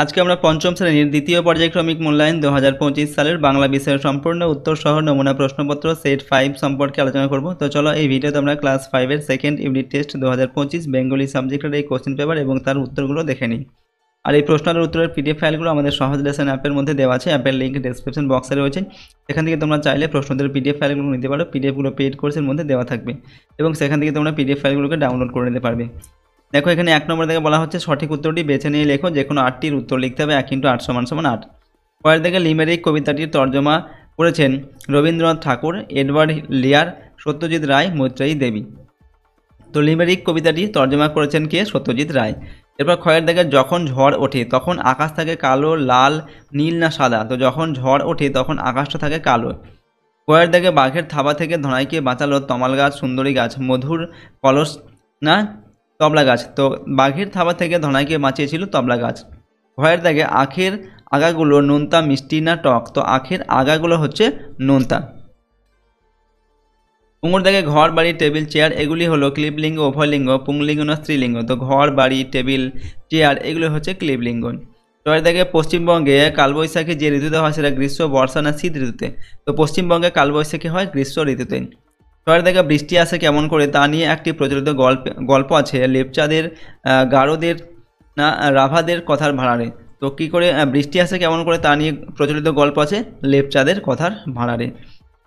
আজকে আমরা পঞ্চম শ্রেণীর দ্বিতীয় পর্যায়ক্রমিক মূল্যায়ন 2025 সালের বাংলা বিষয়ের সম্পূর্ণ উত্তর সহ নমুনা প্রশ্নপত্র সেট 5 সম্পর্কে আলোচনা করব। তো চলো এই ভিডিওতে আমরা ক্লাস 5 এর সেকেন্ড ইউনিট টেস্ট 2025 বেঙ্গলি সাবজেক্টের এই কোশ্চেন পেপার এবং তার উত্তরগুলো দেখে নিই। আর এই প্রশ্নের উত্তরের পিডিএফ ফাইলগুলো আমাদের সহজ লেসন অ্যাপের মধ্যে দেওয়া আছে। অ্যাপের লিঙ্ক ডেসক্রিপশন বক্সে রয়েছে, এখান থেকে তোমরা চাইলে প্রশ্নদের পিডিএফ ফাইলগুলো নিতে পারো। পিডিএফগুলো পেইড কোর্সের মধ্যে দেওয়া থাকবে এবং সেখান থেকে তোমরা পিডিএফ ফাইলগুলোকে ডাউনলোড করে নিতে পারবে। দেখো এখানে 1 নম্বর থেকে বলা হচ্ছে সঠিক উত্তরটি বেছে নিয়ে লেখো। যে কোনো 8টির উত্তর লিখতে হবে। 1 × 8 = 8। পরের দিকে লিমেরিক কবিতাটির তর্জমা করেছেন রবীন্দ্রনাথ ঠাকুর, এডওয়ার্ড লিয়ার, সত্যজিৎ রায়, মৈত্রেয়ী দেবী। তো লিমেরিক কবিতাটি তর্জমা করেছেন কে? সত্যজিৎ রায়। এরপর ক্ষয়ের দিকে যখন ঝড় ওঠে তখন আকাশ থাকে কালো, লাল, নীল না সাদা? তো যখন ঝড় ওঠে তখন আকাশটা থাকে কালো। ক্ষয়ের দিকে বাঘের থাবা থেকে ধনাইকে বাঁচালো তমাল গাছ, সুন্দরী গাছ, মধুর কলস না তবলা গাছ? তো বাঘের থাবা থেকে ধনাইকে বাঁচিয়েছিল তবলা গাছ। ভয়ের দাগে আখের আগাগুলো নোনতা, মিষ্টি না টক? তো আখের আগাগুলো হচ্ছে নোনতা। পুঙ্গুর দাগে ঘর, বাড়ি, টেবিল, চেয়ার এগুলি হলো ক্লিবলিঙ্গ, উভয়লিঙ্গ, পুংলিঙ্গ না স্ত্রীলিঙ্গ? তো ঘর, বাড়ি, টেবিল, চেয়ার এগুলো হচ্ছে ক্লিবলিঙ্গ। টয়ের দাগে পশ্চিমবঙ্গে কালবৈশাখী যে ঋতুতে হয় সেটা গ্রীষ্ম, বর্ষা না শীত ঋতুতে? তো পশ্চিমবঙ্গে কালবৈশাখী হয় গ্রীষ্ম ঋতুতে। টয়ের দাগে বৃষ্টি আসে কেমন করে তা নিয়ে একটি প্রচলিত গল্প আছে। লেপচাদের, গারোদের না রাভাদের কথার ভাড়ারে? তো কী করে বৃষ্টি আসে কেমন করে তা নিয়ে প্রচলিত গল্প আছে লেপচাদের কথার ভাড়ারে।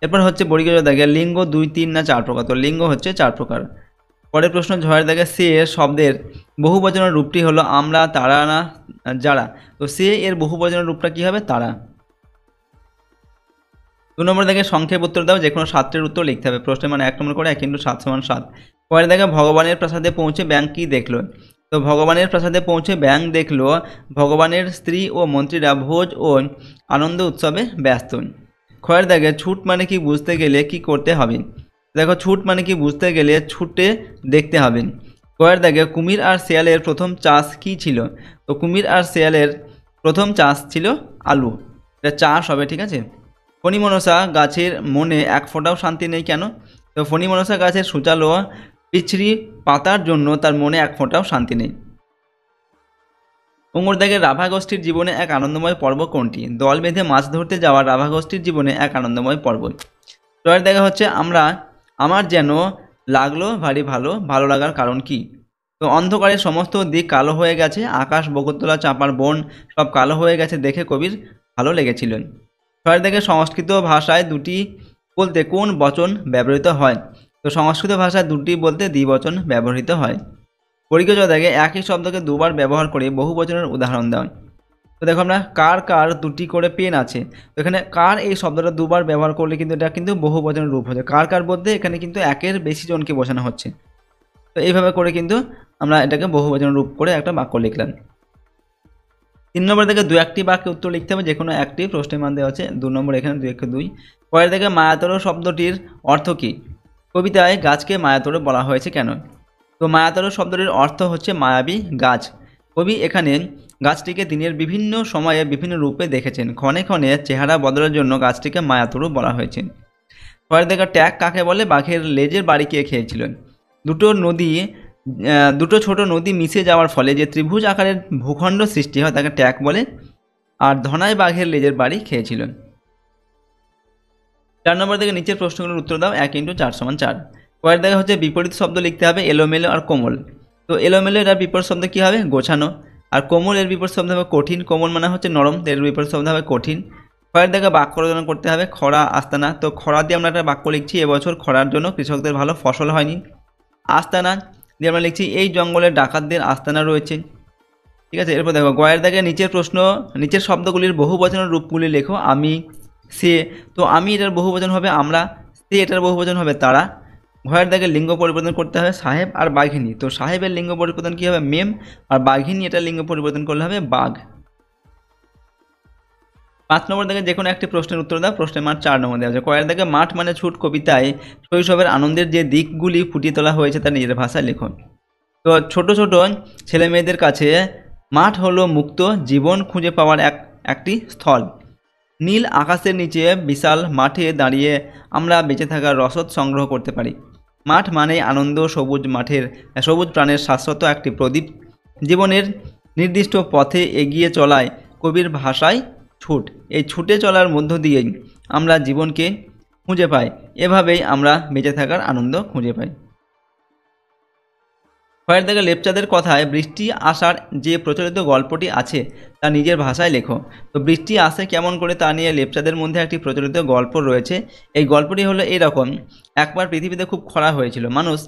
এরপর হচ্ছে বর্গীয় দাগে লিঙ্গ 2, 3 না 4 প্রকার? তো লিঙ্গ হচ্ছে 4 প্রকার। পরের প্রশ্ন ঝয়ের দাগে সে শব্দের বহুবচনের রূপটি হলো আমরা, তারা না যারা? তো সে এর বহুবচনের রূপটা কী হবে? তারা। 2 নম্বর দাগে সংক্ষেপ উত্তর দাও। যে কোনো 7টির উত্তর লিখতে হবে। প্রশ্নের মানে 1 নম্বর করে 1 × 7 = 7। পরের দাগে ভগবানের প্রাসাদে পৌঁছে ব্যাঙ কী দেখলো? তো ভগবানের প্রাসাদে পৌঁছে ব্যাঙ দেখলো ভগবানের স্ত্রী ও মন্ত্রীরা ভোজ ও আনন্দ উৎসবে ব্যস্ত। ক্ষয়ের দাগে ছুট মানে কি বুঝতে গেলে কি করতে হবে? দেখো ছুট মানে কি বুঝতে গেলে ছুটে দেখতে হবে। ক্ষয়ের দাগে কুমির আর শেয়ালের প্রথম চাষ কি ছিল? তো কুমির আর শেয়ালের প্রথম চাষ ছিল আলু। এটা চাষ হবে, ঠিক আছে। ফণিমনসা গাছের মনে এক ফোঁটাও শান্তি নেই কেন? তো ফণিমনসা গাছের সূচালো পিছড়ি পাতার জন্য তার মনে এক ফোঁটাও শান্তি নেই। পুঙ্গুর দাগে রাভা গোষ্ঠীর জীবনে এক আনন্দময় পর্ব কোনটি? দল বেঁধে মাছ ধরতে যাওয়া রাভা গোষ্ঠীর জীবনে এক আনন্দময় পর্ব। টয়ের দেখা হচ্ছে আমার যেন লাগলো ভারী ভালো, ভালো লাগার কারণ কি? তো অন্ধকারের সমস্ত দিক কালো হয়ে গেছে, আকাশ, বকুলতলা, চাঁপার বন সব কালো হয়ে গেছে দেখে কবির ভালো লেগেছিল। ছয়ের দিকে সংস্কৃত ভাষায় দুটি বলতে কোন বচন ব্যবহৃত হয়? তো সংস্কৃত ভাষায় দুটি বলতে দ্বিবচন ব্যবহৃত হয়। পরিজ্ঞ দাগে একই শব্দকে দুবার ব্যবহার করে বহু বচনের উদাহরণ দেওয়া। তো দেখো আমরা কার কার দুটি করে পেন আছে। তো এখানে কার এই শব্দটা দুবার ব্যবহার করলে কিন্তু এটা কিন্তু বহু বচনের রূপ হচ্ছে। কার কার বলতে এখানে কিন্তু একের বেশি জনকে বোঝানো হচ্ছে। তো এইভাবে করে কিন্তু আমরা এটাকে বহু বচনের রূপ করে একটা বাক্য লিখলাম। 3 নম্বর থেকে 2-1টি বাক্যে উত্তর লিখতে হবে। যে কোনো একটি প্রশ্নের মান দেওয়া আছে। 2 নম্বর এখানে 2-1-2। পরের থেকে মায়াতর শব্দটির অর্থ কী? কবিতায় গাছকে মায়াতর বলা হয়েছে কেন? তো মায়াতর শব্দটির অর্থ হচ্ছে মায়াবী গাছ। কবি এখানে গাছটিকে দিনের বিভিন্ন সময়ে বিভিন্ন রূপে দেখেছেন। ক্ষণে ক্ষণে চেহারা বদলের জন্য গাছটিকে মায়াতরু বলা হয়েছে। পরের দেখা ট্যাগ কাকে বলে? বাঘের লেজের বাড়ি কে খেয়েছিলেন? দুটো ছোট নদী মিশে যাওয়ার ফলে যে ত্রিভুজ আকারের ভূখণ্ড সৃষ্টি হয় তাকে ট্যাগ বলে। আর ধনাই বাঘের লেজের বাড়ি খেয়েছিলেন। 4 নম্বর থেকে নিচের প্রশ্নগুলোর উত্তর দাও। 1 × 4 = 4। পরের দেখা হচ্ছে বিপরীত শব্দ লিখতে হবে। এলোমেলো আর কোমল। তো এলোমেলো এর বিপরীত শব্দ কী হবে? গোছানো। আর কোমল এর বিপরীত শব্দ হবে কঠিন। কোমল মানে হচ্ছে নরম, এর বিপরীত শব্দ হবে কঠিন। পরের দেখা বাক্য রচনা করতে হবে। খরা, আস্তানা। তো খরা দিয়ে আমরা একটা বাক্য লিখছি, এবছর খরার জন্য কৃষকদের ভালো ফসল হয়নি। আস্তানা দিয়ে আমরা লিখছি এই জঙ্গলে ডাকাতদের আস্তানা রয়েছে, ঠিক আছে। এরপর দেখো গয়ের দাগে নিচের শব্দগুলির বহু বচনের রূপগুলি লেখো। আমি, সে। তো আমি এটার বহু বচন হবে আমরা, সে এটার বহু বচন হবে তারা। ঘয়ের দাগে লিঙ্গ পরিবর্তন করতে হবে সাহেব আর বাঘিনী। তো সাহেবের লিঙ্গ পরিবর্তন কী হবে? মেম। আর বাঘিনী এটা লিঙ্গ পরিবর্তন করলে হবে বাঘ। 5 নম্বর দাগে যে কোনো একটি প্রশ্নের উত্তর দাও। প্রশ্নের মান 4 নম্বর দেওয়া আছে। কয়ের দাগে মাঠ মানে ছুট কবিতায় শৈশবের আনন্দের যে দিকগুলি ফুটিয়ে তোলা হয়েছে তা নিজের ভাষায় লেখো। তো ছোট ছোট ছেলে মেয়েদের কাছে মাঠ হলো মুক্ত জীবন খুঁজে পাওয়ার একটি স্থল। নীল আকাশের নিচে বিশাল মাঠে দাঁড়িয়ে আমরা বেঁচে থাকার রসদ সংগ্রহ করতে পারি। মাঠ মানে আনন্দ, সবুজ প্রাণের শাশ্বত একটি প্রদীপ। জীবনের নির্দিষ্ট পথে এগিয়ে চলায় কবির ভাষায় ছুট। এই ছুটে চলার মধ্য দিয়েই আমরা জীবনকে খুঁজে পাই, এভাবেই আমরা বেঁচে থাকার আনন্দ খুঁজে পাই। খয়ের দাগে লেপচাঁদের কথায় বৃষ্টি আসার যে প্রচলিত গল্পটি আছে তা নিজের ভাষায় লেখো। তো বৃষ্টি আসে কেমন করে তা নিয়ে লেপচাঁদের মধ্যে একটি প্রচলিত গল্প রয়েছে। এই গল্পটি হলো এইরকম: একবার পৃথিবীতে খুব খরা হয়েছিল, মানুষ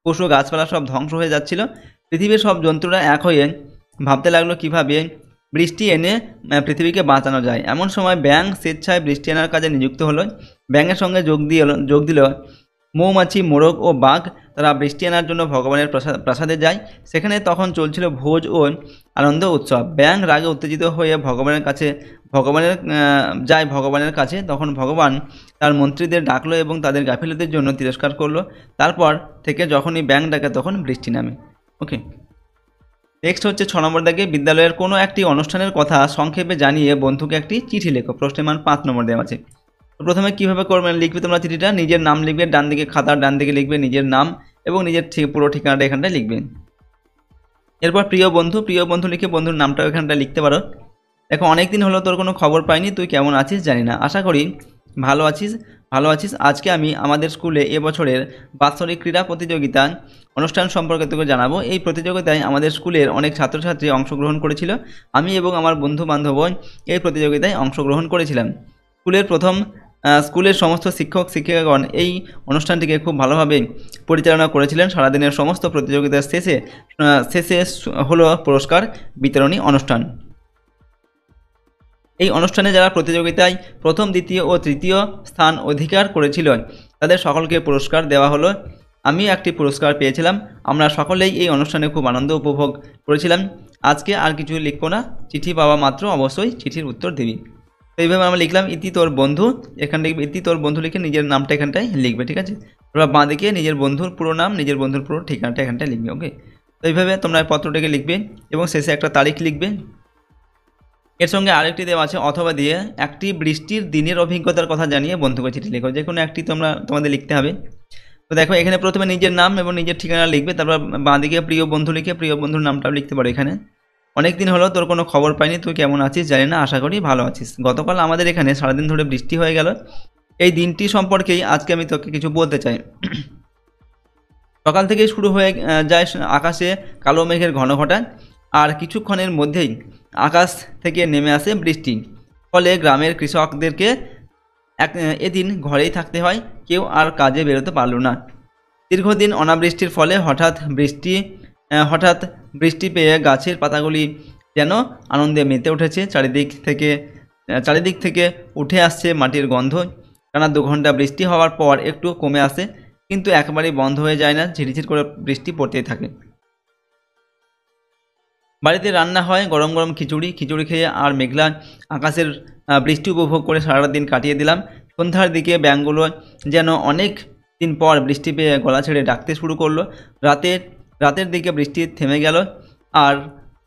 পশু গাছপালা সব ধ্বংস হয়ে যাচ্ছিল। পৃথিবীর সব জন্তুরা এক হয়ে ভাবতে লাগলো কিভাবে বৃষ্টি এনে পৃথিবীকে বাঁচানো যায়। এমন সময় ব্যাঙ স্বেচ্ছায় বৃষ্টি আনার কাজে নিযুক্ত হলো। ব্যাঙের সঙ্গে যোগ দিল মৌমাছি, মোরগ ও বাঘ। তারা বৃষ্টি আনার জন্য ভগবানের প্রাসাদে যায়। সেখানে তখন চলছিল ভোজ ও আনন্দ উৎসব। ব্যাঙ রাগে উত্তেজিত হয়ে ভগবানের কাছে। তখন ভগবান তার মন্ত্রীদের ডাকলো এবং তাদের গাফিলতির জন্য তিরস্কার করলো। তারপর থেকে যখনই ব্যাঙ ডাকে তখন বৃষ্টি নামে। ওকে, নেক্সট হচ্ছে 6 নম্বর দাগে বিদ্যালয়ের কোনো একটি অনুষ্ঠানের কথা সংক্ষেপে জানিয়ে বন্ধুকে একটি চিঠি লেখো। প্রশ্নের মান 5 নম্বর দেওয়া আছে। তো প্রথমে কীভাবে করবেন, লিখবে তোমরা চিঠিটা, নিজের নাম লিখবে, ডান দিকে খাতার ডান দিকে লিখবে নিজের নাম এবং নিজের পুরো ঠিকানাটা এখানটায় লিখবে। এরপর প্রিয় বন্ধু লিখে বন্ধুর নামটাও এখানটায় লিখতে পারো। দেখো, অনেক দিন হলো তোর কোনো খবর পাইনি, তুই কেমন আছিস জানি না, আশা করি ভালো আছিস। আজকে আমি আমাদের স্কুলে এবছরের বাৎসরিক ক্রীড়া প্রতিযোগিতা অনুষ্ঠান সম্পর্কে তোকে জানাবো। এই প্রতিযোগিতায় আমাদের স্কুলের অনেক ছাত্রছাত্রী অংশগ্রহণ করেছিল। আমি এবং আমার বন্ধু বান্ধব এই প্রতিযোগিতায় অংশগ্রহণ করেছিলাম। স্কুলের সমস্ত শিক্ষক শিক্ষিকাগণ এই অনুষ্ঠানটিকে খুব ভালোভাবে পরিচালনা করেছিলেন। সারাদিনের সমস্ত প্রতিযোগিতার শেষে হলো পুরস্কার বিতরণী অনুষ্ঠান। এই অনুষ্ঠানে যারা প্রতিযোগিতায় প্রথম, দ্বিতীয় ও তৃতীয় স্থান অধিকার করেছিল তাদের সকলকে পুরস্কার দেওয়া হলো। আমি একটি পুরস্কার পেয়েছিলাম। আমরা সকলেই এই অনুষ্ঠানে খুব আনন্দ উপভোগ করেছিলাম। আজকে আর কিছু লিখবো না, চিঠি পাওয়া মাত্র অবশ্যই চিঠির উত্তর দিবি। তো এইভাবে আমরা লিখলাম ইতি তোর বন্ধু। এখান থেকে ইতি তোর বন্ধু লিখে নিজের নামটা এখানটায় লিখবে, ঠিক আছে। তোমরা বাঁ দিকে নিজের বন্ধুর পুরো নাম, নিজের বন্ধুর পুরো ঠিকানাটা এখানটায় লিখবে। ওকে, তো এইভাবে তোমরা পত্রটাকে লিখবে এবং শেষে একটা তারিখ লিখবে। এর সঙ্গে আরেকটি দেওয়া আছে অথবা দিয়ে একটি বৃষ্টির দিনের অভিজ্ঞতার কথা জানিয়ে বন্ধুকে চিঠি লেখো। যে কোনো একটি তোমাদের লিখতে হবে। তো দেখো, এখানে প্রথমে নিজের নাম এবং নিজের ঠিকানা লিখবে, তারপর বাঁ দিকে প্রিয় বন্ধু লিখে প্রিয় বন্ধুর নামটাও লিখতে পারো। এখানে অনেক দিন হলো তোর কোনো খবর পাইনি, তুই কেমন আছিস জানি না, আশা করি ভালো আছিস। গতকাল আমাদের এখানে সারাদিন ধরে বৃষ্টি হয়ে গেল। এই দিনটি সম্পর্কেই আজকে আমি তোকে কিছু বলতে চাই। সকাল থেকেই শুরু হয়ে যায় আকাশে কালো মেঘের ঘনঘটা, আর কিছুক্ষণের মধ্যেই আকাশ থেকে নেমে আসে বৃষ্টি। ফলে গ্রামের কৃষকদেরকে এদিন ঘরেই থাকতে হয়, কেউ আর কাজে বেরোতে পারল না। দীর্ঘদিন অনাবৃষ্টির ফলে হঠাৎ বৃষ্টি পেয়ে গাছের পাতাগুলি যেন আনন্দে মেতে উঠেছে। চারিদিক থেকে উঠে আসছে মাটির গন্ধ। টানা 2 ঘন্টা বৃষ্টি হওয়ার পর একটু কমে আসে, কিন্তু একেবারেই বন্ধ হয়ে যায় না, ঝিরিঝির করে বৃষ্টি পড়তেই থাকে। বাড়িতে রান্না হয় গরম গরম খিচুড়ি খেয়ে আর মেঘলা আকাশের বৃষ্টি উপভোগ করে সারা দিন কাটিয়ে দিলাম। সন্ধ্যার দিকে ব্যাঙগুলো যেন অনেক দিন পর বৃষ্টি পেয়ে গলা ছেড়ে ডাকতে শুরু করলো। রাতের দিকে বৃষ্টি থেমে গেল।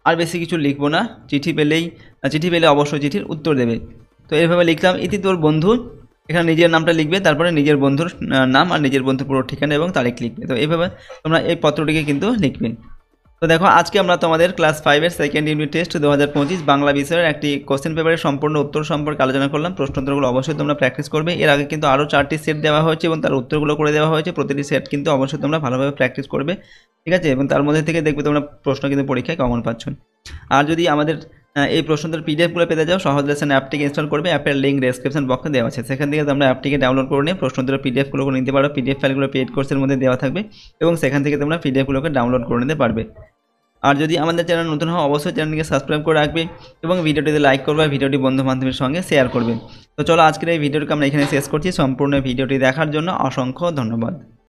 আর বেশি কিছু লিখবো না, চিঠি পেলে অবশ্যই চিঠির উত্তর দেবে। তো এইভাবে লিখলাম ইতি তোর বন্ধু। এখানে নিজের নামটা লিখবে, তারপরে নিজের বন্ধুর নাম আর নিজের বন্ধুর পুরো ঠিকানা এবং তারিখ লিখবে। তো এইভাবে তোমরা এই পত্রটিকে কিন্তু লিখবে। তো দেখো, আজকে আমরা তোমাদের ক্লাস 5-এর সেকেন্ড ইউনিট টেস্ট 2025 বাংলা বিষয়ের একটি কোশ্চেন পেপারের সম্পূর্ণ উত্তর সম্পর্কে আলোচনা করলাম। প্রশ্নোত্তরগুলো অবশ্যই তোমরা প্র্যাকটিস করবে। এর আগে কিন্তু আরও 4টি সেট দেওয়া হয়েছে এবং তার উত্তরগুলো করে দেওয়া হয়েছে। প্রতিটি সেট কিন্তু অবশ্যই তোমরা ভালোভাবে প্র্যাকটিস করবে, ঠিক আছে। এবং তার মধ্যে থেকে দেখবে তোমরা প্রশ্ন কিন্তু পরীক্ষায় কমন পাচ্ছ। আর যদি আমাদের এই প্রশ্নোত্তর পিডিএফগুলো পেতে যাও, সহজ লেসন অ্যাপটিকে ইনস্টল করবে। অ্যাপের লিঙ্ক ডেসক্রিপশন বক্সে দেওয়া আছে, সেখান থেকে তোমরা অ্যাপটিকে ডাউনলোড করে নিয়ে প্রশ্নোত্তরের পিডিএফগুলো নিতে পারো। পিডিএফ ফাইলগুলো পেইড কোর্সের মধ্যে দেওয়া থাকবে এবং সেখান থেকে তোমরা পিডিএফগুলোকে ডাউনলোড করে নিতে পারবে। আর যদি আমাদের চ্যানেল নতুন হও অবশ্যই চ্যানেলটিকে সাবস্ক্রাইব করে রাখবে এবং ভিডিওটিতে লাইক করবে, ভিডিওটি বন্ধু বান্ধবের সঙ্গে শেয়ার করবে। তো চলো, আজকের এই ভিডিওটিকে আমরা এখানে শেষ করছি। সম্পূর্ণ ভিডিওটি দেখার জন্য অসংখ্য ধন্যবাদ।